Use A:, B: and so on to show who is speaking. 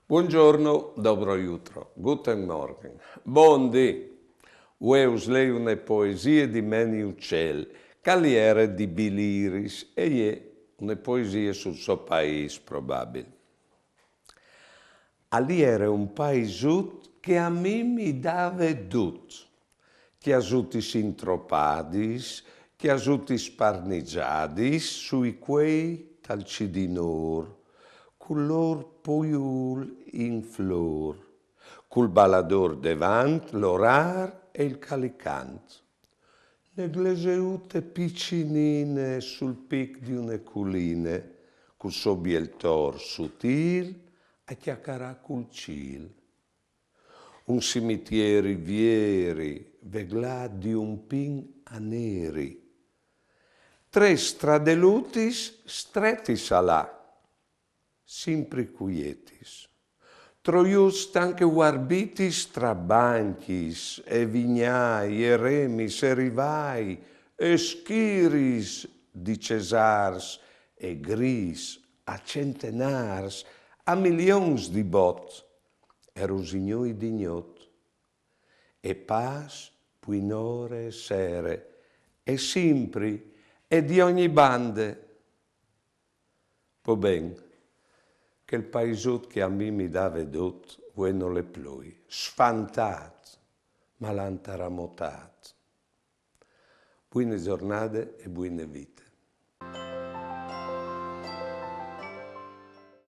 A: Buongiorno, dobro jutro, guten Morgen. Bondi, ueus leune poesie di Meni Uccel, caliere di Biliris, e ie une poesie sul suo paese, probabile. Ali era un paesut che a me mi dava tut, che asutis intropadis, che asutis sparnigiadis, sui quei talcidinor, color poiul in flor, col balador devant, l'orar e il calicant. Le gleseute piccinine sul pic di une colline, col suo bieltor sutil a chiacchierà col cil. Un cimitieri vieri, veglà di un pin a neri. Tre stradelutis stretis alà, simpri quietis. Troius anche warbitis tra banchis, e vignai, e remis, e rivai, e schiris di cesars, e gris, a centenars, a milions di bot, e rosignoi dignot, e pas, puinore, sere, e simpri, e di ogni bande. Po ben, che il paesut che a me mi dà vedut, voi non le plui, sfantat, ma l'han taramotat. Buone giornate e buone vite.